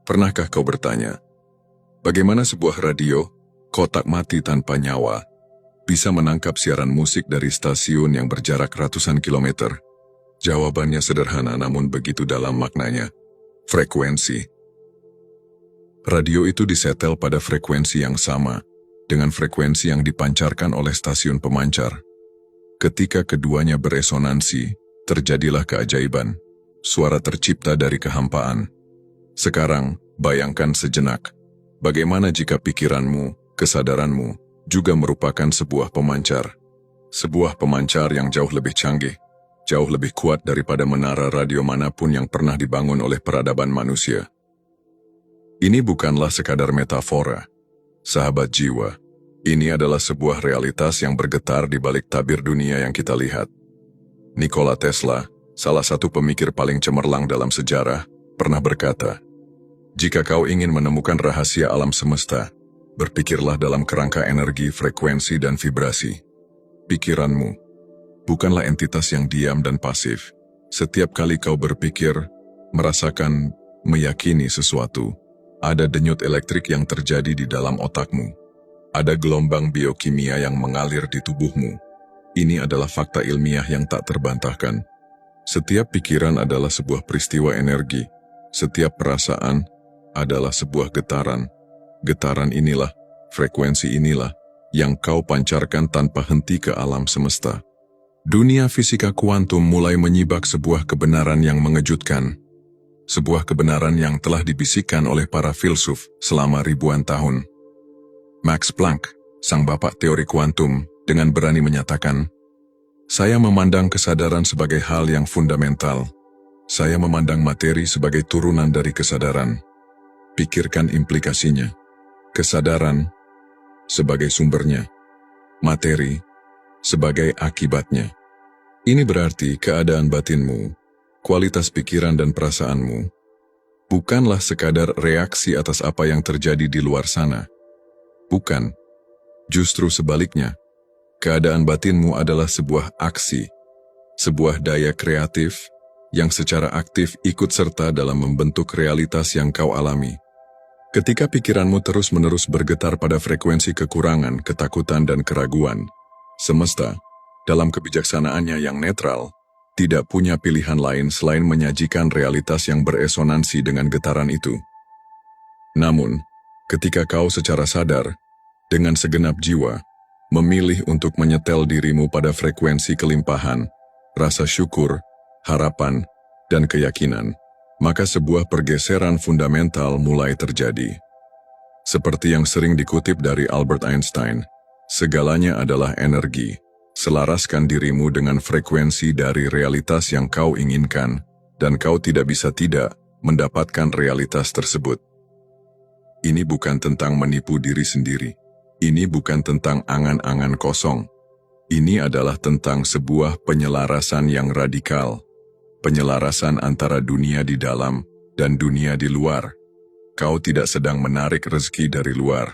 Pernahkah kau bertanya, bagaimana sebuah radio, kotak mati tanpa nyawa, bisa menangkap siaran musik dari stasiun yang berjarak ratusan kilometer? Jawabannya sederhana namun begitu dalam maknanya. Frekuensi. Radio itu disetel pada frekuensi yang sama, dengan frekuensi yang dipancarkan oleh stasiun pemancar. Ketika keduanya beresonansi, terjadilah keajaiban. Suara tercipta dari kehampaan. Sekarang, bayangkan sejenak, bagaimana jika pikiranmu, kesadaranmu, juga merupakan sebuah pemancar. Sebuah pemancar yang jauh lebih canggih, jauh lebih kuat daripada menara radio manapun yang pernah dibangun oleh peradaban manusia. Ini bukanlah sekadar metafora, sahabat jiwa. Ini adalah sebuah realitas yang bergetar di balik tabir dunia yang kita lihat. Nikola Tesla, salah satu pemikir paling cemerlang dalam sejarah, pernah berkata, jika kau ingin menemukan rahasia alam semesta, berpikirlah dalam kerangka energi, frekuensi, dan vibrasi. Pikiranmu bukanlah entitas yang diam dan pasif. Setiap kali kau berpikir, merasakan, meyakini sesuatu, ada denyut elektrik yang terjadi di dalam otakmu. Ada gelombang biokimia yang mengalir di tubuhmu. Ini adalah fakta ilmiah yang tak terbantahkan. Setiap pikiran adalah sebuah peristiwa energi. Setiap perasaan adalah sebuah getaran. Getaran inilah, frekuensi inilah, yang kau pancarkan tanpa henti ke alam semesta. Dunia fisika kuantum mulai menyibak sebuah kebenaran yang mengejutkan. Sebuah kebenaran yang telah dibisikkan oleh para filsuf selama ribuan tahun. Max Planck, sang bapak teori kuantum, dengan berani menyatakan, saya memandang kesadaran sebagai hal yang fundamental. Saya memandang materi sebagai turunan dari kesadaran. Pikirkan implikasinya. Kesadaran sebagai sumbernya. Materi sebagai akibatnya. Ini berarti keadaan batinmu, kualitas pikiran dan perasaanmu, bukanlah sekadar reaksi atas apa yang terjadi di luar sana. Bukan. Justru sebaliknya, keadaan batinmu adalah sebuah aksi, sebuah daya kreatif yang secara aktif ikut serta dalam membentuk realitas yang kau alami. Ketika pikiranmu terus-menerus bergetar pada frekuensi kekurangan, ketakutan, dan keraguan, semesta, dalam kebijaksanaannya yang netral, tidak punya pilihan lain selain menyajikan realitas yang beresonansi dengan getaran itu. Namun, ketika kau secara sadar, dengan segenap jiwa, memilih untuk menyetel dirimu pada frekuensi kelimpahan, rasa syukur, harapan, dan keyakinan, maka sebuah pergeseran fundamental mulai terjadi. Seperti yang sering dikutip dari Albert Einstein, segalanya adalah energi. Selaraskan dirimu dengan frekuensi dari realitas yang kau inginkan, dan kau tidak bisa tidak mendapatkan realitas tersebut. Ini bukan tentang menipu diri sendiri. Ini bukan tentang angan-angan kosong. Ini adalah tentang sebuah penyelarasan yang radikal. Penyelarasan antara dunia di dalam dan dunia di luar. Kau tidak sedang menarik rezeki dari luar.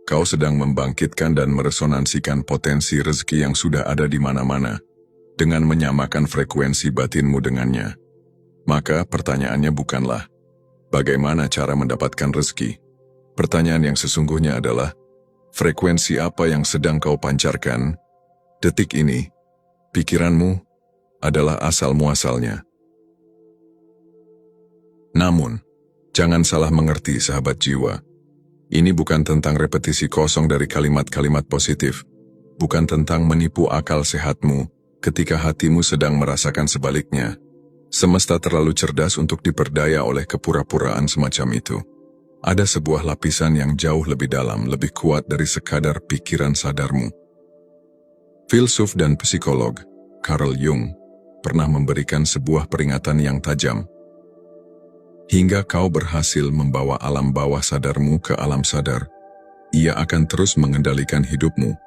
Kau sedang membangkitkan dan meresonansikan potensi rezeki yang sudah ada di mana-mana, dengan menyamakan frekuensi batinmu dengannya. Maka pertanyaannya bukanlah, bagaimana cara mendapatkan rezeki? Pertanyaan yang sesungguhnya adalah, frekuensi apa yang sedang kau pancarkan? Detik ini, pikiranmu adalah asal-muasalnya. Namun, jangan salah mengerti sahabat jiwa. Ini bukan tentang repetisi kosong dari kalimat-kalimat positif. Bukan tentang menipu akal sehatmu ketika hatimu sedang merasakan sebaliknya. Semesta terlalu cerdas untuk diperdaya oleh kepura-puraan semacam itu. Ada sebuah lapisan yang jauh lebih dalam, lebih kuat dari sekadar pikiran sadarmu. Filsuf dan psikolog Carl Jung pernah memberikan sebuah peringatan yang tajam. Hingga kau berhasil membawa alam bawah sadarmu ke alam sadar, ia akan terus mengendalikan hidupmu,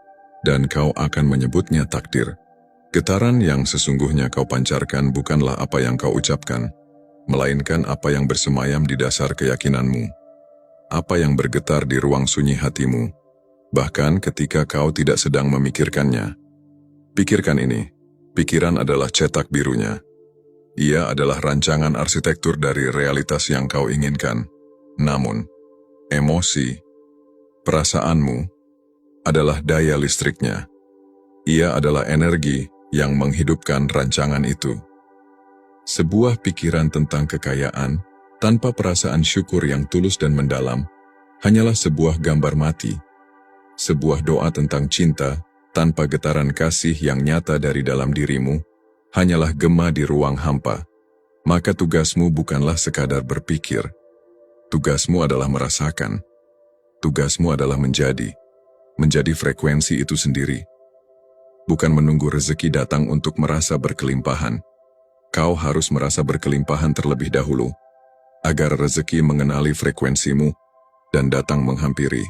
dan kau akan menyebutnya takdir. Getaran yang sesungguhnya kau pancarkan bukanlah apa yang kau ucapkan, melainkan apa yang bersemayam di dasar keyakinanmu. Apa yang bergetar di ruang sunyi hatimu, bahkan ketika kau tidak sedang memikirkannya. Pikirkan ini, pikiran adalah cetak birunya. Ia adalah rancangan arsitektur dari realitas yang kau inginkan. Namun, emosi, perasaanmu, adalah daya listriknya. Ia adalah energi yang menghidupkan rancangan itu. Sebuah pikiran tentang kekayaan, tanpa perasaan syukur yang tulus dan mendalam, hanyalah sebuah gambar mati. Sebuah doa tentang cinta, tanpa getaran kasih yang nyata dari dalam dirimu, hanyalah gema di ruang hampa. Maka tugasmu bukanlah sekadar berpikir. Tugasmu adalah merasakan. Tugasmu adalah menjadi frekuensi itu sendiri. Bukan menunggu rezeki datang untuk merasa berkelimpahan. Kau harus merasa berkelimpahan terlebih dahulu, agar rezeki mengenali frekuensimu dan datang menghampiri.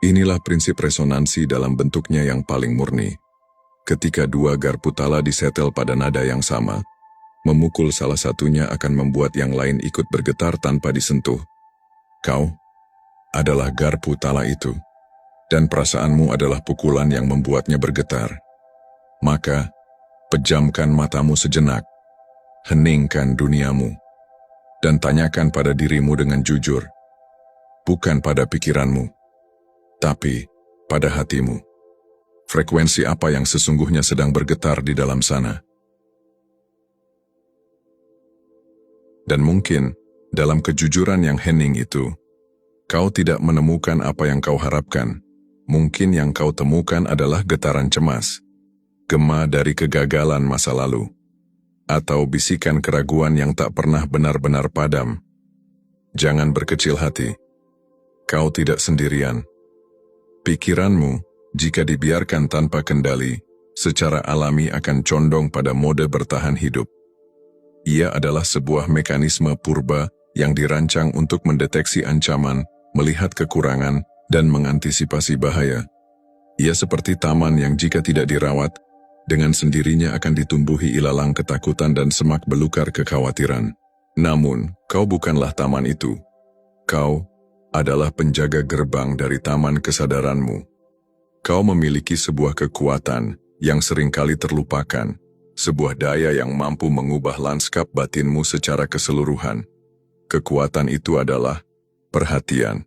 Inilah prinsip resonansi dalam bentuknya yang paling murni. Ketika dua garpu tala disetel pada nada yang sama, memukul salah satunya akan membuat yang lain ikut bergetar tanpa disentuh. Kau adalah garpu tala itu, dan perasaanmu adalah pukulan yang membuatnya bergetar. Maka, pejamkan matamu sejenak, heningkan duniamu, dan tanyakan pada dirimu dengan jujur, bukan pada pikiranmu, tapi pada hatimu. Frekuensi apa yang sesungguhnya sedang bergetar di dalam sana? Dan mungkin, dalam kejujuran yang hening itu, kau tidak menemukan apa yang kau harapkan. Mungkin yang kau temukan adalah getaran cemas, gema dari kegagalan masa lalu, atau bisikan keraguan yang tak pernah benar-benar padam. Jangan berkecil hati. Kau tidak sendirian. Pikiranmu, jika dibiarkan tanpa kendali, secara alami akan condong pada mode bertahan hidup. Ia adalah sebuah mekanisme purba yang dirancang untuk mendeteksi ancaman, melihat kekurangan, dan mengantisipasi bahaya. Ia seperti taman yang jika tidak dirawat, dengan sendirinya akan ditumbuhi ilalang ketakutan dan semak belukar kekhawatiran. Namun, kau bukanlah taman itu. Kau adalah penjaga gerbang dari taman kesadaranmu. Kau memiliki sebuah kekuatan yang seringkali terlupakan, sebuah daya yang mampu mengubah lanskap batinmu secara keseluruhan. Kekuatan itu adalah perhatian.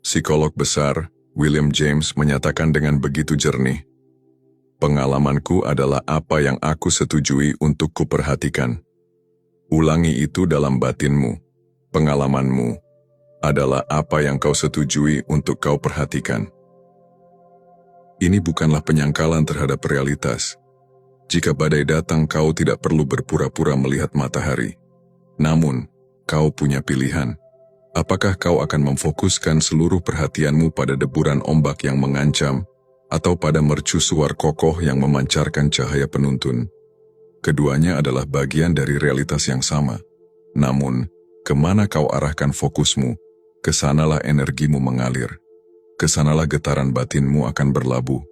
Psikolog besar William James menyatakan dengan begitu jernih, "Pengalamanku adalah apa yang aku setujui untuk kuperhatikan." Ulangi itu dalam batinmu. Pengalamanmu adalah apa yang kau setujui untuk kau perhatikan. Ini bukanlah penyangkalan terhadap realitas. Jika badai datang, kau tidak perlu berpura-pura melihat matahari. Namun, kau punya pilihan. Apakah kau akan memfokuskan seluruh perhatianmu pada deburan ombak yang mengancam, atau pada mercusuar kokoh yang memancarkan cahaya penuntun? Keduanya adalah bagian dari realitas yang sama. Namun, kemana kau arahkan fokusmu, kesanalah energimu mengalir. Kesanalah getaran batinmu akan berlabuh.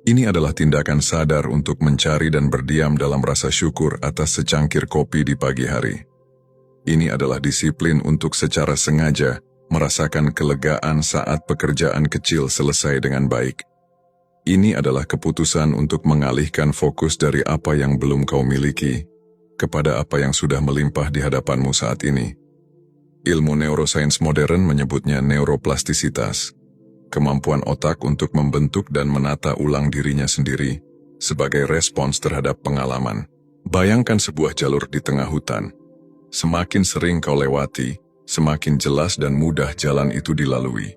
Ini adalah tindakan sadar untuk mencari dan berdiam dalam rasa syukur atas secangkir kopi di pagi hari. Ini adalah disiplin untuk secara sengaja merasakan kelegaan saat pekerjaan kecil selesai dengan baik. Ini adalah keputusan untuk mengalihkan fokus dari apa yang belum kau miliki kepada apa yang sudah melimpah di hadapanmu saat ini. Ilmu neuroscience modern menyebutnya neuroplastisitas, kemampuan otak untuk membentuk dan menata ulang dirinya sendiri sebagai respons terhadap pengalaman. Bayangkan sebuah jalur di tengah hutan. Semakin sering kau lewati, semakin jelas dan mudah jalan itu dilalui.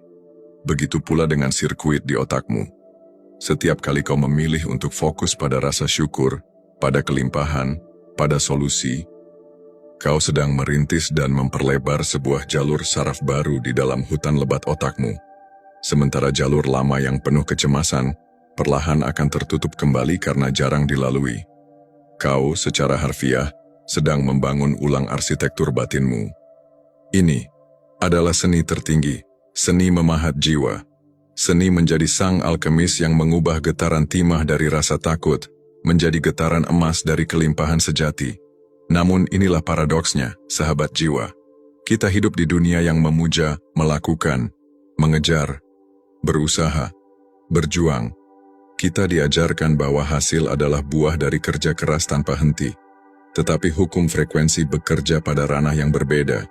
Begitu pula dengan sirkuit di otakmu. Setiap kali kau memilih untuk fokus pada rasa syukur, pada kelimpahan, pada solusi, kau sedang merintis dan memperlebar sebuah jalur saraf baru di dalam hutan lebat otakmu. Sementara jalur lama yang penuh kecemasan, perlahan akan tertutup kembali karena jarang dilalui. Kau secara harfiah sedang membangun ulang arsitektur batinmu. Ini adalah seni tertinggi, seni memahat jiwa. Seni menjadi sang alkemis yang mengubah getaran timah dari rasa takut menjadi getaran emas dari kelimpahan sejati. Namun inilah paradoksnya, sahabat jiwa. Kita hidup di dunia yang memuja, melakukan, mengejar, berusaha, berjuang. Kita diajarkan bahwa hasil adalah buah dari kerja keras tanpa henti. Tetapi hukum frekuensi bekerja pada ranah yang berbeda.